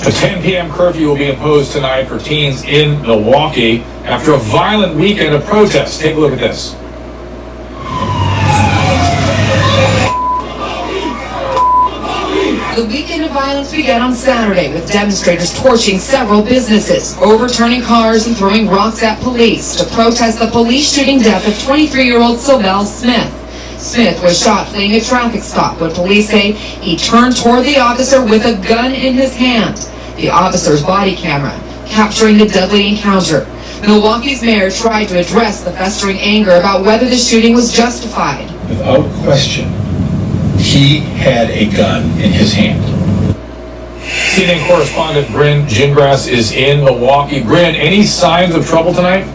A 10 p.m. curfew will be imposed tonight for teens in Milwaukee after a violent weekend of protests. Take a look at this. The weekend of violence began on Saturday with demonstrators torching several businesses, overturning cars and throwing rocks at police to protest the police shooting death of 23-year-old Sylville Smith. Smith was shot fleeing a traffic stop when police say he turned toward the officer with a gun in his hand. The officer's body camera capturing the deadly encounter. Milwaukee's mayor tried to address the festering anger about whether the shooting was justified. Without question, he had a gun in his hand. CNN correspondent Bryn Gingras is in Milwaukee. Bryn, any signs of trouble tonight?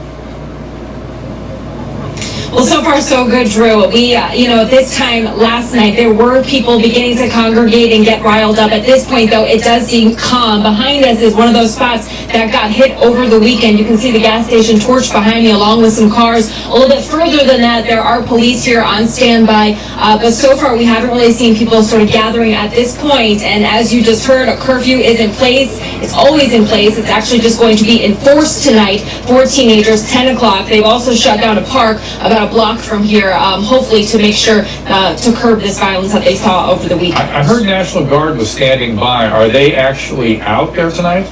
Well, so far so good, Drew. We, this time last night, there were people beginning to congregate and get riled up. At this point, though, it does seem calm. Behind us is one of those spots that got hit over the weekend. You can see the gas station torch behind me along with some cars. A little bit further than that, there are police here on standby. But so far, we haven't really seen people sort of gathering at this point. And as you just heard, a curfew is in place. It's always in place. It's actually just going to be enforced tonight for teenagers, 10 o'clock. They've also shut down a park about a block from here, hopefully to make sure to curb this violence that they saw over the weekend. I heard National Guard was standing by. Are they actually out there tonight?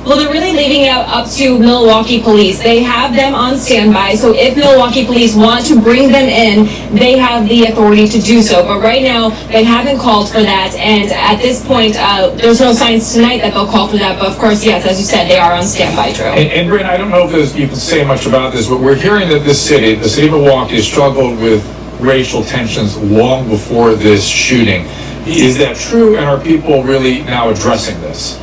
Well, they're really leaving it up to Milwaukee police. They have them on standby, so if Milwaukee police want to bring them in, they have the authority to do so. But right now, they haven't called for that, and at this point, there's no signs tonight that they'll call for that. But of course, yes, as you said, they are on standby, Drew. And Bryn, I don't know if you can say much about this, but we're hearing that the city of Milwaukee, has struggled with racial tensions long before this shooting. Is that true, and are people really now addressing this?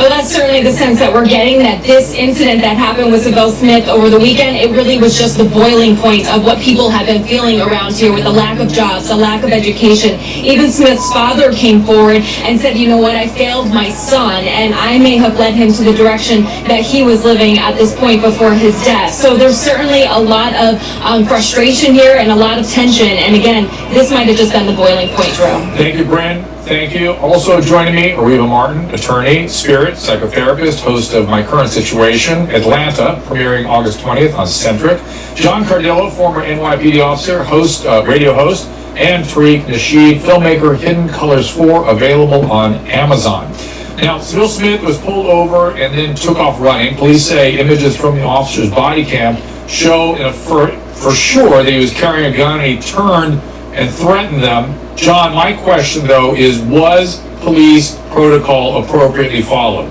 Well, that's certainly the sense that we're getting, that this incident that happened with Sylville Smith over the weekend, it really was just the boiling point of what people have been feeling around here with the lack of jobs, the lack of education. Even Smith's father came forward and said, you know what, I failed my son, and I may have led him to the direction that he was living at this point before his death. So there's certainly a lot of frustration here and a lot of tension, and again, this might have just been the boiling point, Drew. Thank you, Bryn. Thank you. Also joining me, Ariva Martin, attorney, spirit, psychotherapist, host of My Current Situation, Atlanta, premiering August 20th on Centric. John Cardillo, former NYPD officer, host, radio host, and Tariq Nasheed, filmmaker, Hidden Colors 4, available on Amazon. Now, Sylville Smith was pulled over and then took off running. Police say images from the officer's body cam show for sure that he was carrying a gun and he turned and threatened them. John, my question, though, is was police protocol appropriately followed?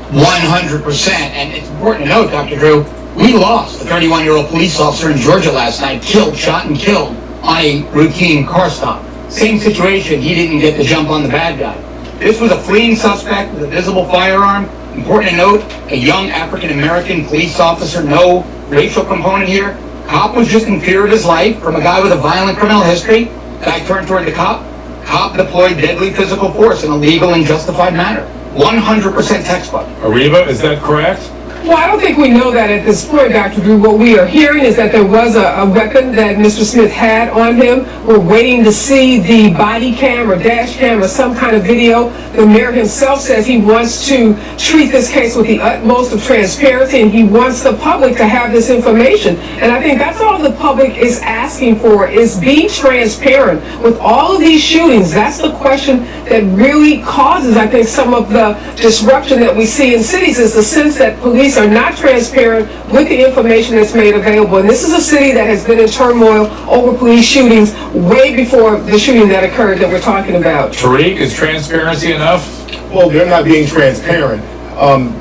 100%. And it's important to note, Dr. Drew, we lost a 31-year-old police officer in Georgia last night, shot and killed on a routine car stop. Same situation, he didn't get the jump on the bad guy. This was a fleeing suspect with a visible firearm. Important to note, a young African-American police officer, no racial component here. Cop was just in fear of his life from a guy with a violent criminal history. Guy turned toward the cop. Cop deployed deadly physical force in a legal and justified manner. 100% textbook. Ariva, is that correct? Well, I don't think we know that at this point, Dr. Drew. What we are hearing is that there was a weapon that Mr. Smith had on him. We're waiting to see the body cam or dash cam or some kind of video. The mayor himself says he wants to treat this case with the utmost of transparency, and he wants the public to have this information. And I think that's all the public is asking for, is be transparent with all of these shootings. That's the question that really causes, I think, some of the disruption that we see in cities, is the sense that police are not transparent with the information that's made available. And this is a city that has been in turmoil over police shootings way before the shooting that occurred that we're talking about. Tariq, is transparency enough? Well, they're not being transparent.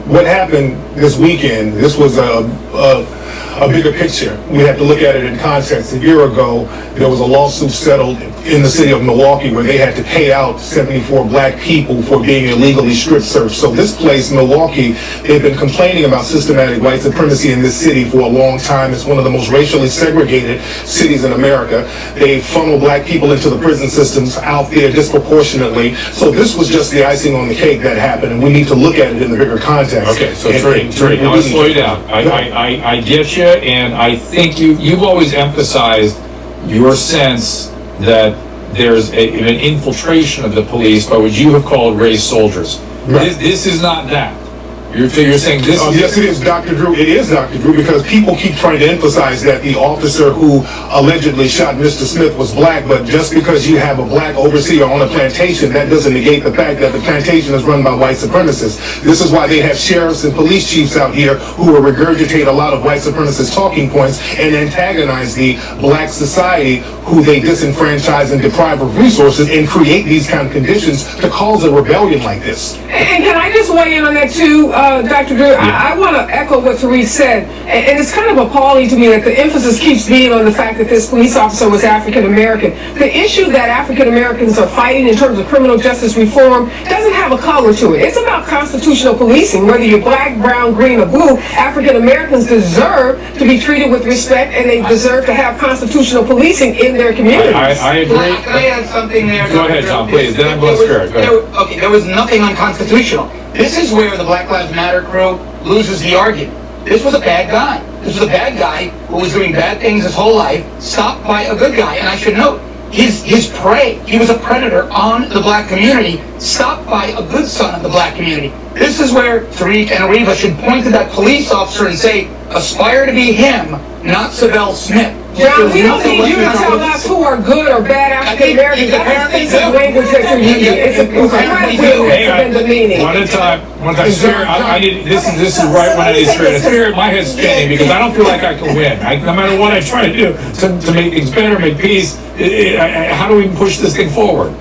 What happened this weekend, this was a bigger picture. We have to look at it in context. A year ago, there was a lawsuit settled in the city of Milwaukee where they had to pay out 74 black people for being illegally strip searched. So this place, Milwaukee, they've been complaining about systematic white supremacy in this city for a long time. It's one of the most racially segregated cities in America. They funnel black people into the prison systems out there disproportionately. So this was just the icing on the cake that happened, and we need to look at it in the bigger context. Okay, so Tariq, now let's slow you down. I get you, and I think you've always emphasized your sense that there's an infiltration of the police by what you have called race soldiers. Right. This is not that. You're saying this is... Yes, it is, Dr. Drew. It is, Dr. Drew, because people keep trying to emphasize that the officer who allegedly shot Mr. Smith was black, but just because you have a black overseer on a plantation, that doesn't negate the fact that the plantation is run by white supremacists. This is why they have sheriffs and police chiefs out here who will regurgitate a lot of white supremacist talking points and antagonize the black society who they disenfranchise and deprive of resources and create these kind of conditions to cause a rebellion like this. And can I just weigh in on that too, Dr. Drew? I want to echo what Tariq said. And it's kind of appalling to me that the emphasis keeps being on the fact that this police officer was African American. The issue that African Americans are fighting in terms of criminal justice reform doesn't have a color to it. It's about constitutional policing. Whether you're black, brown, green, or blue, African Americans deserve to be treated with respect, and they deserve to have constitutional policing in their communities. I agree. Can I add something there? Go ahead, John, please. Then I'm going to Spirit. Go ahead. Okay, there was nothing unconstitutional. This is where the Black Lives Matter crew loses the argument. This was a bad guy. This was a bad guy who was doing bad things his whole life, stopped by a good guy. And I should note, his prey, he was a predator on the black community, stopped by a good son of the black community. This is where Tariq and Ariva should point to that police officer and say, aspire to be him, not Sylville Smith. John, we don't need you to tell us who are good or bad African Americans. That's offensive language that you're using. It's incredibly demeaning. One at a time. Spirit, I need, this is right when I need Spirit. Spirit, my head's spinning because I don't feel like I can win. No matter what I try to do to make things better, make peace, how do we push this thing forward?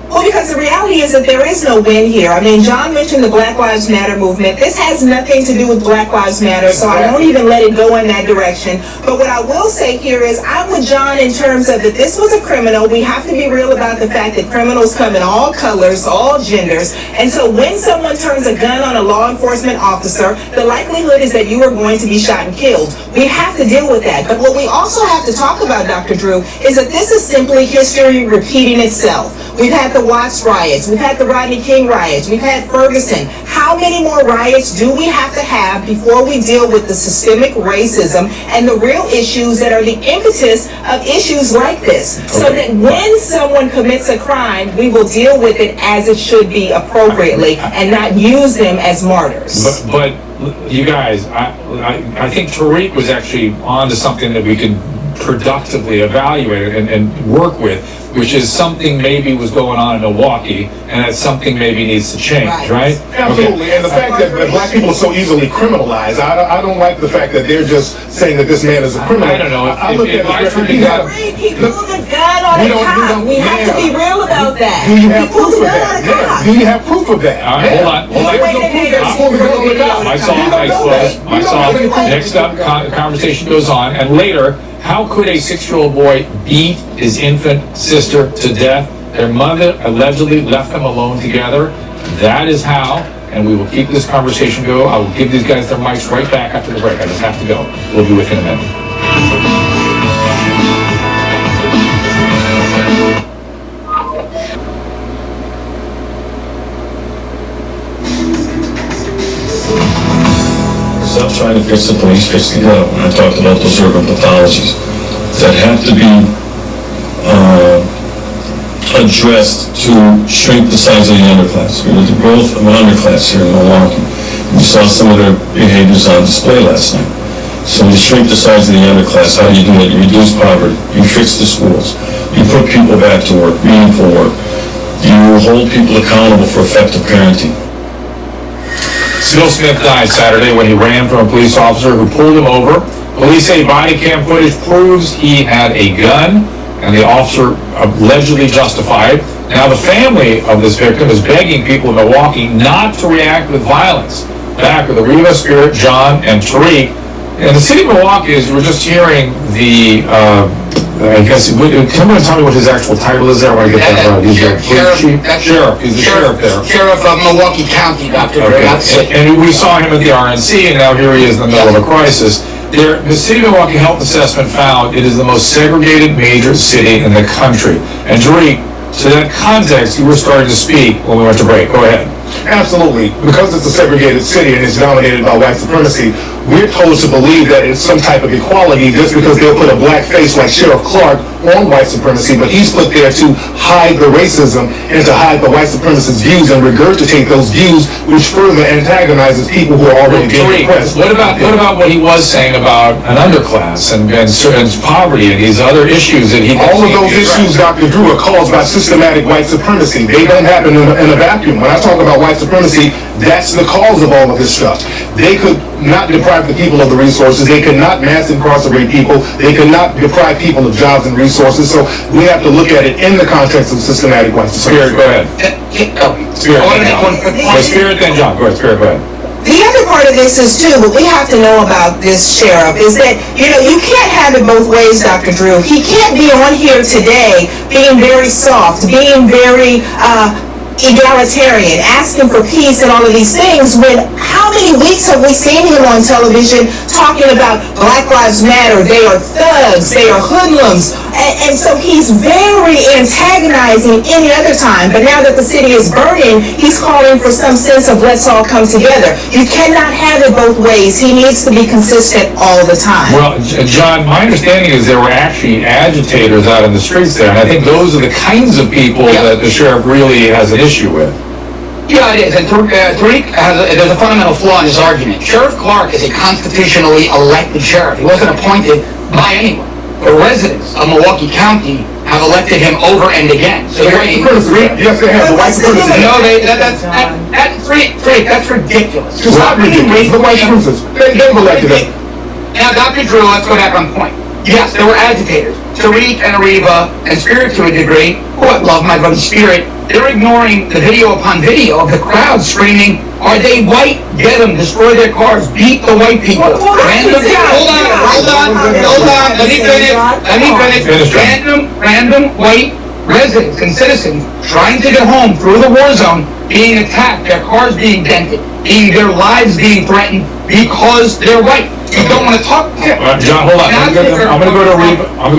Well, because the reality is that there is no win here. I mean, John mentioned the Black Lives Matter movement. This has nothing to do with Black Lives Matter, so I won't even let it go in that direction. But what I will say here is I'm with John in terms of that this was a criminal. We have to be real about the fact that criminals come in all colors, all genders. And so when someone turns a gun on a law enforcement officer, the likelihood is that you are going to be shot and killed. We have to deal with that. But what we also have to talk about, Dr. Drew, is that this is simply history repeating itself. We've had the Watts riots. We've had the Rodney King riots. We've had Ferguson. How many more riots do we have to have before we deal with the systemic racism and the real issues that are the impetus of issues like this? So that when someone commits a crime, we will deal with it as it should be appropriately and not use them as martyrs. But you guys, I think Tariq was actually on to something that we could productively evaluate and work with, which is something maybe was going on in Milwaukee, and that something maybe needs to change, right? Absolutely, Okay. and the fact that black people are so easily criminalized, I don't like the fact that they're just saying that this man is a criminal. I don't know. I look at the record, He pulled a gun on a cop. We have to be real about that. Do you have He pulled proof a of gun on a that? cop. Do you have proof of that? All right, hold on. I saw. Next up, conversation goes on, and later, how could a 6-year-old boy beat his infant sister to death? Their mother allegedly left them alone together. That is how, and we will keep this conversation going. I will give these guys their mics right back after the break. I just have to go. We'll be with you in a minute. Stop trying to fix the police, fix the gun. I talked about those urban pathologies that have to be addressed to shrink the size of the underclass. We looked at growth of an underclass here in Milwaukee. We saw some of their behaviors on display last night. So you shrink the size of the underclass. How do you do it? You reduce poverty. You fix the schools. You put people back to work, meaningful work. You hold people accountable for effective parenting. Sylville Smith died Saturday when he ran from a police officer who pulled him over. Police say body cam footage proves he had a gun, and the officer allegedly justified. Now the family of this victim is begging people in Milwaukee not to react with violence. Back with Ariva, Spirit, John, and Tariq. In the city of Milwaukee, as we're just hearing the, I guess, someone tell me what his actual title is there. I want to get that right. He's the police chief? Sheriff. He's the sheriff there. Sheriff of Milwaukee County, Dr. Drew. Okay. And we saw him at the RNC, and now here he is in the middle of a crisis. The City of Milwaukee Health Assessment found it is the most segregated major city in the country. And Tariq, to that context, you were starting to speak when we went to break. Go ahead. Absolutely. Because it's a segregated city and it's dominated by white supremacy, we're told to believe that it's some type of equality just because they'll put a black face like Sheriff Clark on white supremacy, but he's put there to hide the racism and to hide the white supremacist views and regurgitate those views, which further antagonizes people who are already being oppressed. What about what he was saying about an underclass and poverty and these other issues that he... All of those issues, Dr. Drew, are caused by systematic white supremacy. They don't happen in a vacuum. When I talk about white supremacy, that's the cause of all of this stuff. They could not deprive the people of the resources. They could not mass incarcerate people. They could not deprive people of jobs and resources. So we have to look at it in the context of systematic white supremacy. Spirit, go ahead. Spirit, then John. Go ahead, Spirit, go ahead. The other part of this is, too, what we have to know about this sheriff is that, you can't have it both ways, Dr. Drew. He can't be on here today being very soft, being very egalitarian, asking for peace and all of these things, when how many weeks have we seen him on television talking about Black Lives Matter? They are thugs, they are hoodlums, and so he's very antagonizing any other time, but now that the city is burning, he's calling for some sense of let's all come together. You cannot have it both ways. He needs to be consistent all the time. Well, John, my understanding is there were actually agitators out in the streets there, and I think those are the kinds of people that the sheriff really has an issue with. Yeah, it is. And Tariq there's a fundamental flaw in his argument. Sheriff Clark is a constitutionally elected sheriff. He wasn't appointed by anyone. The residents of Milwaukee County have elected him over and again. So you're Yes, they have. The white supremacists. No, that's ridiculous. It's not ridiculous. The white supremacists. They've elected him. Now, Dr. Drew, let's go back on point. Yes, there were agitators. Tariq and Ariba and Spirit to a degree. Oh, I love my buddy Spirit. They're ignoring the video upon video of the crowd screaming, "Are they white? Get them! Destroy their cars! Beat the white people!" Hold on. Let me finish. Random white residents and citizens trying to get home through the war zone being attacked, their cars being dented, their lives being threatened because they're white. You don't want to talk. John, hold on. I'm going to go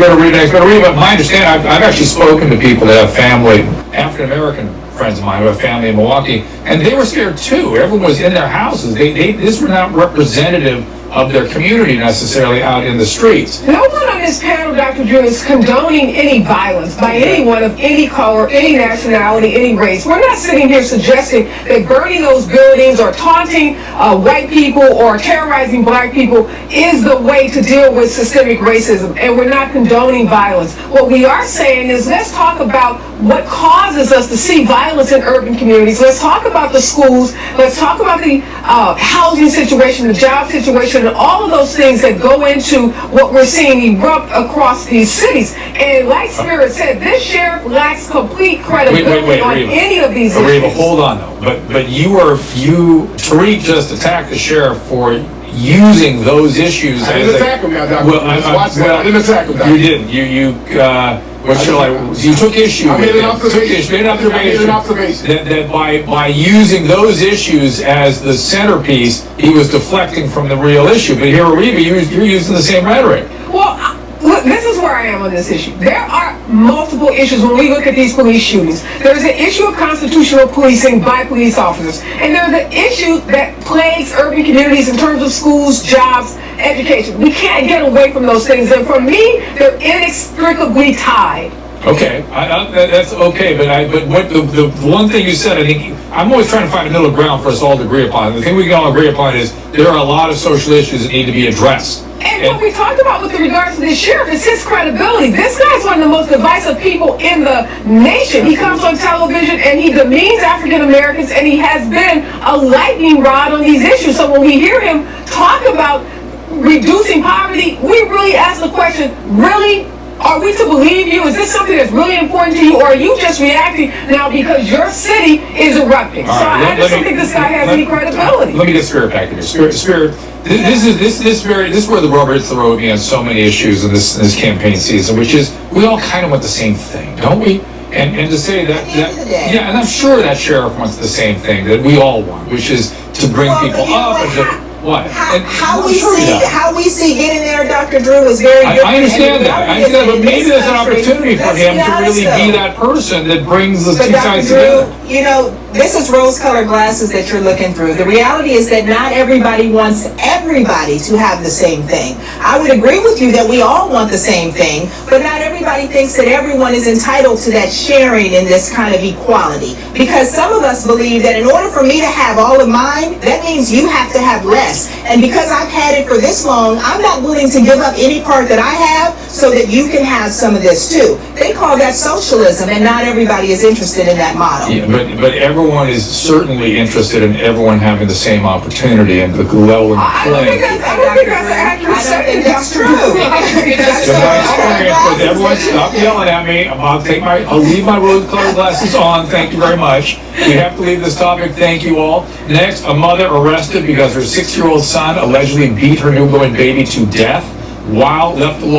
to Reba next. But Reba, my understanding, I've actually spoken to people that have family, African American friends of mine who have family in Milwaukee, and they were scared too. Everyone was in their houses. This were not representative of their community necessarily out in the streets. No one on this panel, Dr. Drew, is condoning any violence by anyone of any color, any nationality, any race. We're not sitting here suggesting that burning those buildings or taunting white people or terrorizing black people is the way to deal with systemic racism, and we're not condoning violence. What we are saying is let's talk about what causes us to see violence in urban communities. Let's talk about the schools. Let's talk about the housing situation, the job situation, and all of those things that go into what we're seeing erupt across these cities. And like Spirit said, this sheriff lacks complete credibility on any of these issues. Reba, hold on though. But Tariq just attacked the sheriff for using those issues. I didn't attack him now, Dr. I didn't attack him. You didn't. You took issue with it. Made an observation. That by using those issues as the centerpiece, he was deflecting from the real issue. But here, Reba, you're using the same rhetoric. Well, look, this is where I am on this issue. There are multiple issues when we look at these police shootings. There's an issue of constitutional policing by police officers. And there's an issue that plagues urban communities in terms of schools, jobs, education. We can't get away from those things. And for me, they're inextricably tied. Okay, that's okay, but what the one thing you said, I think, I'm always trying to find a middle ground for us all to agree upon. The thing we can all agree upon is there are a lot of social issues that need to be addressed. And what we talked about with regards to this sheriff is his credibility. This guy's one of the most divisive people in the nation. He comes on television and he demeans African Americans, and he has been a lightning rod on these issues. So when we hear him talk about reducing poverty, we really ask the question, really? Are we to believe you? Is this something that's really important to you, or are you just reacting now because your city is erupting? So I just don't think this guy has any credibility. Let me get Spirit back in here. Spirit. This is where the rubber hits the road with me on so many issues in this campaign season, which is we all kind of want the same thing, don't we? And to say that yeah, and I'm sure that sheriff wants the same thing that we all want, which is to bring people up and to. What? How we see getting there, Dr. Drew, is very different. I understand that. But maybe there's an opportunity for him to really be that person that brings the two sides together. You know, this is rose-colored glasses that you're looking through. The reality is that not everybody wants everybody to have the same thing. I would agree with you that we all want the same thing, but not everybody thinks that everyone is entitled to that sharing in this kind of equality. Because some of us believe that in order for me to have all of mine, that means you have to have less. And because I've had it for this long, I'm not willing to give up any part that I have so that you can have some of this too. They call that socialism, and not everybody is interested in that model. Yeah, but everyone is certainly interested in everyone having the same opportunity and the level I don't think playing. that's an accurate I don't think that's true. In my experience, but everyone stop yelling at me. I'll leave my rose-colored glasses on. Thank you very much. We have to leave this topic. Thank you all. Next, a mother arrested because her 6-year-old son allegedly beat her newborn baby to death while left alone.